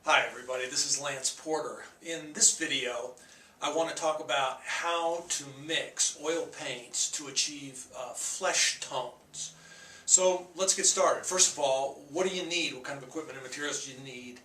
Hi everybody, this is Lance Porter. In this video, I want to talk about how to mix oil paints to achieve flesh tones. So let's get started. First of all, what do you need? What kind of equipment and materials do you need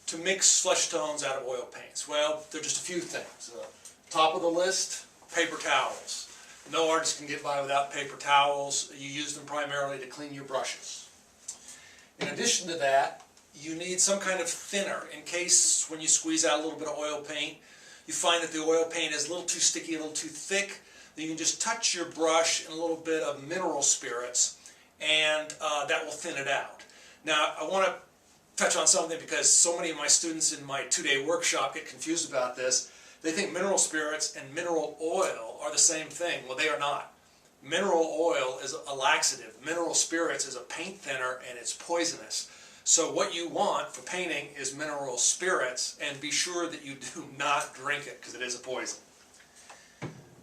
to mix flesh tones out of oil paints? Well, there are just a few things. Top of the list, paper towels. No artist can get by without paper towels. You use them primarily to clean your brushes. In addition to that, you need some kind of thinner in case when you squeeze out a little bit of oil paint, you find that the oil paint is a little too sticky, a little too thick. Then you can just touch your brush in a little bit of mineral spirits and that will thin it out. Now I want to touch on something because so many of my students in my two-day workshop get confused about this. They think mineral spirits and mineral oil are the same thing. Well, they are not. Mineral oil is a laxative. Mineral spirits is a paint thinner and it's poisonous. So what you want for painting is mineral spirits, and be sure that you do not drink it because it is a poison.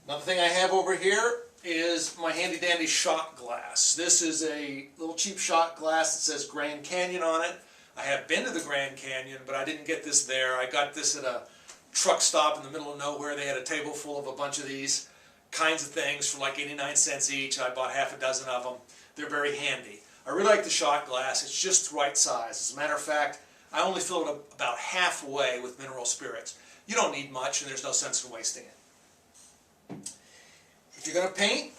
Another thing I have over here is my handy dandy shot glass. This is a little cheap shot glass that says Grand Canyon on it. I have been to the Grand Canyon, but I didn't get this there. I got this at a truck stop in the middle of nowhere. They had a table full of a bunch of these kinds of things for like 89 cents each. I bought half a dozen of them. They're very handy. I really like the shot glass. It's just the right size. As a matter of fact, I only fill it about halfway with mineral spirits. You don't need much, and there's no sense in wasting it. If you're going to paint,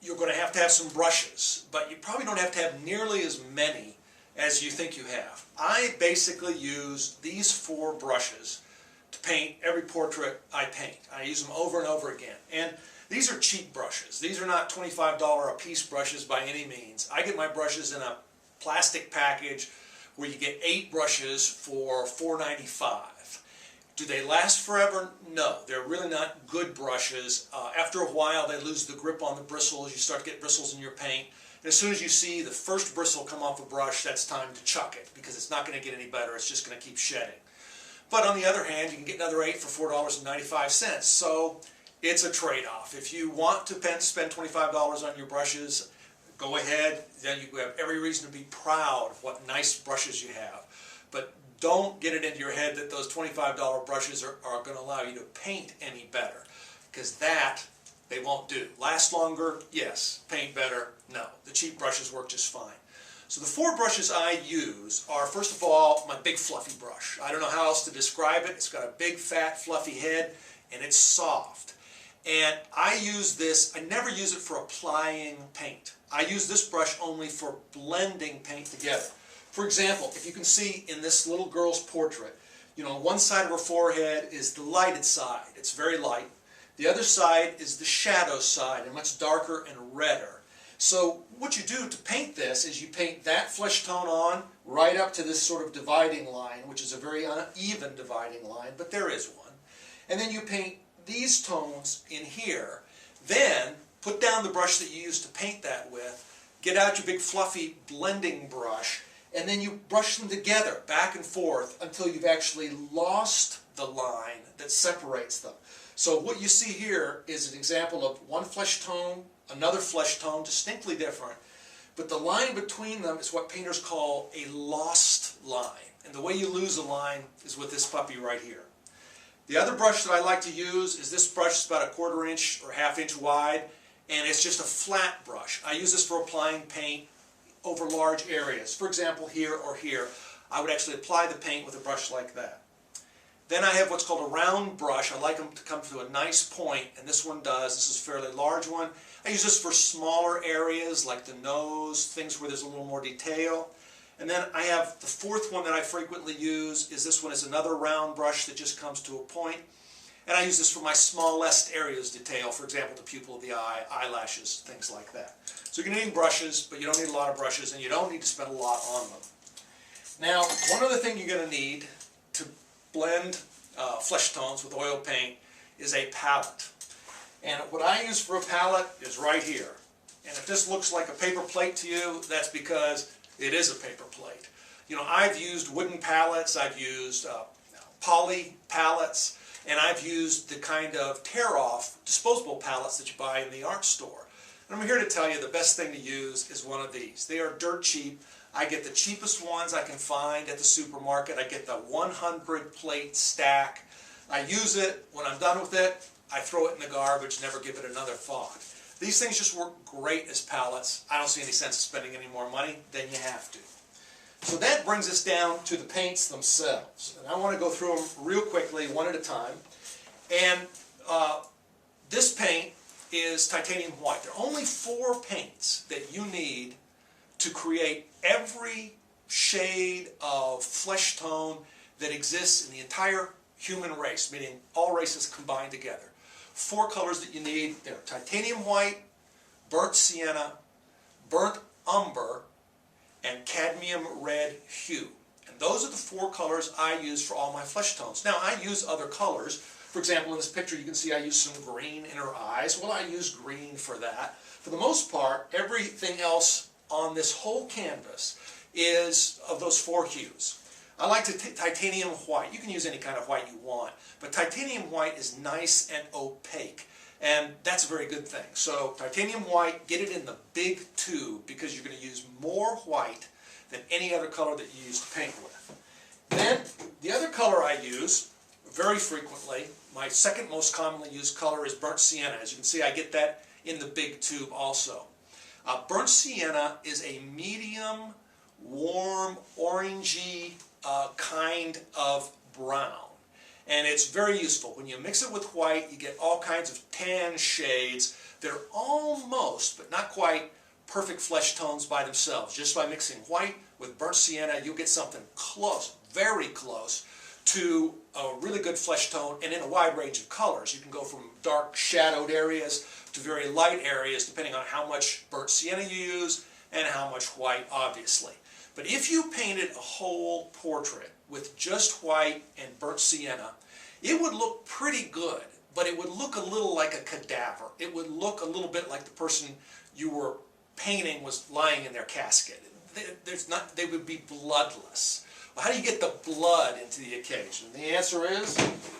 you're going to have some brushes, but you probably don't have to have nearly as many as you think you have. I basically use these 4 brushes to paint every portrait I paint. I use them over and over again. And these are cheap brushes. These are not $25 a piece brushes by any means. I get my brushes in a plastic package where you get 8 brushes for $4.95. Do they last forever? No. They're really not good brushes. After a while they lose the grip on the bristles. You start to get bristles in your paint. And as soon as you see the first bristle come off a brush, that's time to chuck it because it's not going to get any better. It's just going to keep shedding. But on the other hand, you can get another 8 for $4.95. So it's a trade-off. If you want to spend $25 on your brushes, go ahead. Then you have every reason to be proud of what nice brushes you have. But don't get it into your head that those $25 brushes are going to allow you to paint any better, because that they won't do. Last longer? Yes. Paint better? No. The cheap brushes work just fine. So the 4 brushes I use are, first of all, my big fluffy brush. I don't know how else to describe it. It's got a big fat fluffy head and it's soft. And I use this, I never use it for applying paint. I use this brush only for blending paint together. For example, if you can see in this little girl's portrait, one side of her forehead is the lighted side. It's very light. The other side is the shadow side, and much darker and redder. So what you do to paint this is you paint that flesh tone on right up to this sort of dividing line, which is a very uneven dividing line, but there is one. And then you paint these tones in here. Then put down the brush that you used to paint that with, get out your big fluffy blending brush, and then you brush them together back and forth until you've actually lost the line that separates them. So what you see here is an example of one flesh tone, another flesh tone, distinctly different, but the line between them is what painters call a lost line. And the way you lose a line is with this puppy right here. The other brush that I like to use is this brush. It's about a 1/4 inch or 1/2 inch wide, and it's just a flat brush. I use this for applying paint over large areas. For example, here or here, I would actually apply the paint with a brush like that. Then I have what's called a round brush. I like them to come to a nice point, and this one does. This is a fairly large one. I use this for smaller areas like the nose, things where there's a little more detail. And then I have the 4th one that I frequently use. This one is another round brush that just comes to a point. And I use this for my smallest areas detail, for example, the pupil of the eye, eyelashes, things like that. So you're going to need brushes, but you don't need a lot of brushes, and you don't need to spend a lot on them. Now, one other thing you're going to need to blend flesh tones with oil paint is a palette. And what I use for a palette is right here. And if this looks like a paper plate to you, that's because it is a paper plate. I've used wooden palettes, I've used poly palettes, and I've used the kind of tear-off disposable palettes that you buy in the art store. And I'm here to tell you the best thing to use is one of these. They are dirt cheap. I get the cheapest ones I can find at the supermarket. I get the 100 plate stack. I use it. When I'm done with it, I throw it in the garbage, never give it another thought. These things just work great as palettes. I don't see any sense of spending any more money than you have to. So that brings us down to the paints themselves. And I want to go through them real quickly, one at a time. And this paint is titanium white. There are only 4 paints that you need to create every shade of flesh tone that exists in the entire human race, meaning all races combined together. 4 colors that you need. They're titanium white, burnt sienna, burnt umber, and cadmium red hue. And those are the 4 colors I use for all my flesh tones. Now, I use other colors. For example, in this picture you can see I use some green in her eyes. Well, I use green for that. For the most part, everything else on this whole canvas is of those 4 hues. I like titanium white. You can use any kind of white you want, but titanium white is nice and opaque, and that's a very good thing. So titanium white, get it in the big tube because you're going to use more white than any other color that you use to paint with. Then the other color I use very frequently, my second most commonly used color, is burnt sienna. As you can see, I get that in the big tube also. Burnt sienna is a medium, warm, orangey kind of brown. And it's very useful. When you mix it with white, you get all kinds of tan shades that are almost, but not quite, perfect flesh tones by themselves. Just by mixing white with burnt sienna, you'll get something close, very close, to a really good flesh tone, and in a wide range of colors. You can go from dark shadowed areas to very light areas depending on how much burnt sienna you use and how much white, obviously. But if you painted a whole portrait with just white and burnt sienna, it would look pretty good, but it would look a little like a cadaver. It would look a little bit like the person you were painting was lying in their casket. They would be bloodless. Well, how do you get the blood into the occasion? The answer is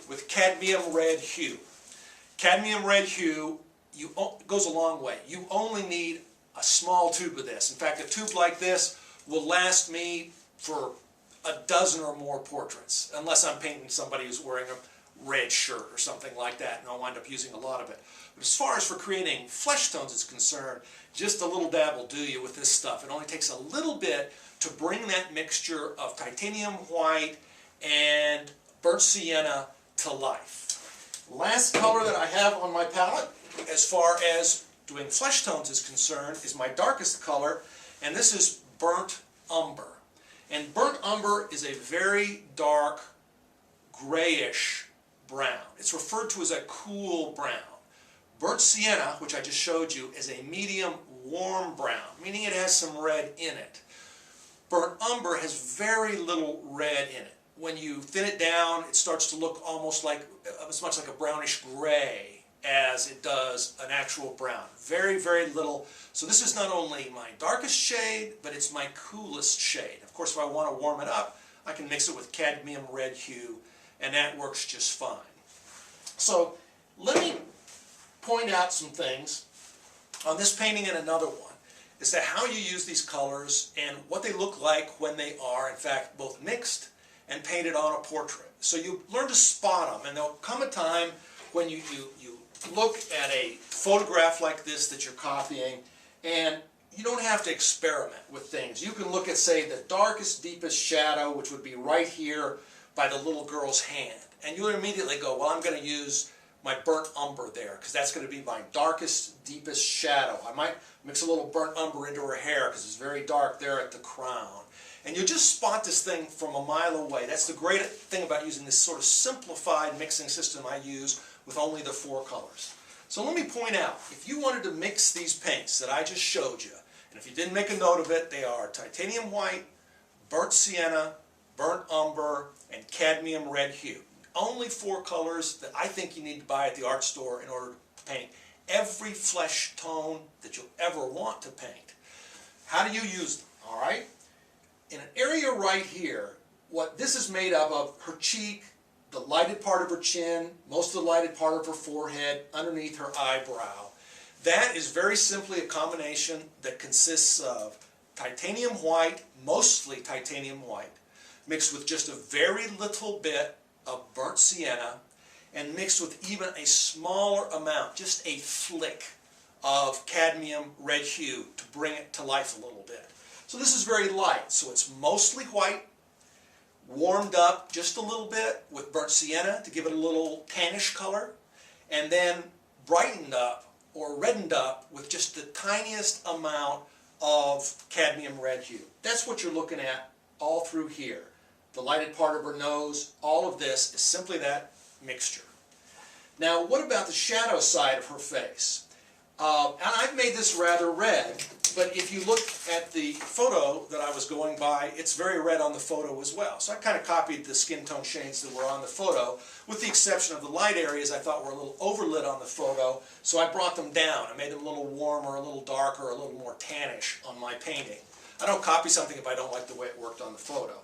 with cadmium red hue. Cadmium red hue goes a long way. You only need a small tube of this. In fact, a tube like this will last me for a dozen or more portraits, unless I'm painting somebody who's wearing a red shirt or something like that, and I'll wind up using a lot of it. But as far as for creating flesh tones is concerned, just a little dab will do you with this stuff. It only takes a little bit to bring that mixture of titanium white and burnt sienna to life. Last color that I have on my palette, as far as doing flesh tones is concerned, is my darkest color, and this is burnt umber. And burnt umber is a very dark, grayish brown. It's referred to as a cool brown. Burnt sienna, which I just showed you, is a medium warm brown, meaning it has some red in it. Burnt umber has very little red in it. When you thin it down, it starts to look almost like, as much like a brownish gray as it does an actual brown. Very, very little. So this is not only my darkest shade, but it's my coolest shade. Of course, if I want to warm it up, I can mix it with cadmium red hue, and that works just fine. So let me point out some things on this painting and another one, is that how you use these colors and what they look like when they are, in fact, both mixed and painted on a portrait. So you learn to spot them, and there'll come a time when you look at a photograph like this that you're copying, and you don't have to experiment with things. You can look at, say, the darkest, deepest shadow, which would be right here by the little girl's hand, and you'll immediately go, well, I'm going to use my burnt umber there, because that's going to be my darkest, deepest shadow. I might mix a little burnt umber into her hair, because it's very dark there at the crown. And you'll just spot this thing from a mile away. That's the great thing about using this sort of simplified mixing system I use with only the 4 colors. So let me point out, if you wanted to mix these paints that I just showed you, and if you didn't make a note of it, they are titanium white, burnt sienna, burnt umber, and cadmium red hue. Only 4 colors that I think you need to buy at the art store in order to paint every flesh tone that you'll ever want to paint. How do you use them? All right? In an area right here, what this is made up of, her cheek, the lighted part of her chin, most of the lighted part of her forehead, underneath her eyebrow. That is very simply a combination that consists of titanium white, mostly titanium white, mixed with just a very little bit of burnt sienna, and mixed with even a smaller amount, just a flick of cadmium red hue to bring it to life a little bit. So this is very light, so it's mostly white, warmed up just a little bit with burnt sienna to give it a little tannish color, and then brightened up or reddened up with just the tiniest amount of cadmium red hue. That's what you're looking at all through here. The lighted part of her nose, all of this is simply that mixture. Now, what about the shadow side of her face? And I've made this rather red, but if you look at the photo that I was going by, it's very red on the photo as well. So I kind of copied the skin tone shades that were on the photo, with the exception of the light areas I thought were a little overlit on the photo, so I brought them down. I made them a little warmer, a little darker, a little more tannish on my painting. I don't copy something if I don't like the way it worked on the photo.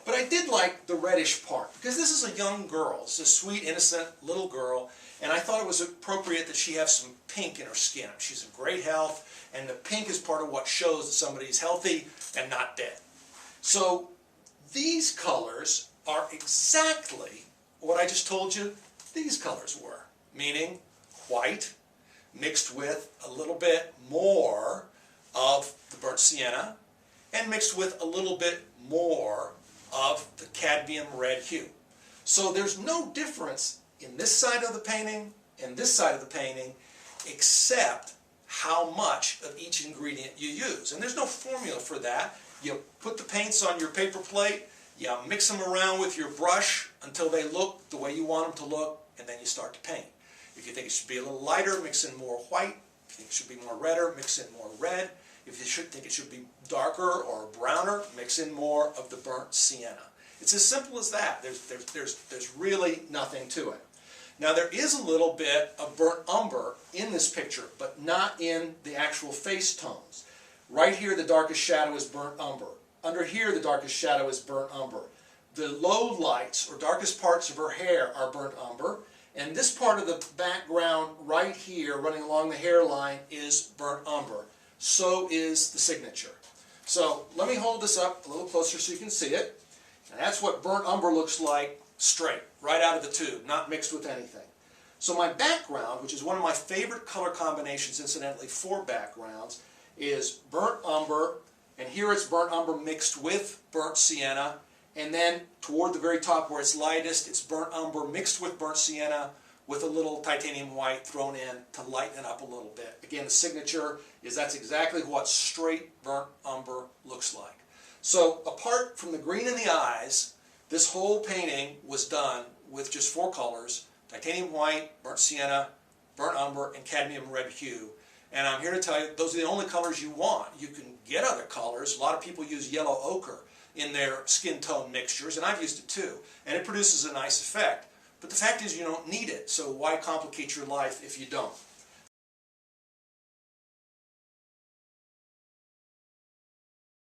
But I did like the reddish part, because this is a young girl. It's a sweet, innocent little girl, and I thought it was appropriate that she have some pink in her skin. She's in great health, and the pink is part of what shows that somebody's healthy and not dead. So these colors are exactly what I just told you these colors were, meaning white mixed with a little bit more of the burnt sienna and mixed with a little bit more of the cadmium red hue. So there's no difference in this side of the painting and this side of the painting except how much of each ingredient you use. And there's no formula for that. You put the paints on your paper plate, you mix them around with your brush until they look the way you want them to look, and then you start to paint. If you think it should be a little lighter, mix in more white. If you think it should be more redder, mix in more red. If you think it should be darker or browner, mix in more of the burnt sienna. It's as simple as that. There's really nothing to it. Now there is a little bit of burnt umber in this picture, but not in the actual face tones. Right here the darkest shadow is burnt umber. Under here the darkest shadow is burnt umber. The low lights or darkest parts of her hair are burnt umber. And this part of the background right here running along the hairline is burnt umber. So is the signature. So let me hold this up a little closer so you can see it. And that's what burnt umber looks like straight, right out of the tube, not mixed with anything. So my background, which is one of my favorite color combinations incidentally for backgrounds, is burnt umber, and here it's burnt umber mixed with burnt sienna, and then toward the very top where it's lightest, it's burnt umber mixed with burnt sienna with a little titanium white thrown in to lighten it up a little bit. Again, the signature is that's exactly what straight burnt umber looks like. So apart from the green in the eyes, this whole painting was done with just 4 colors: titanium white, burnt sienna, burnt umber, and cadmium red hue. And I'm here to tell you, those are the only colors you want. You can get other colors. A lot of people use yellow ochre in their skin tone mixtures, and I've used it too. And it produces a nice effect. But the fact is you don't need it, so why complicate your life if you don't?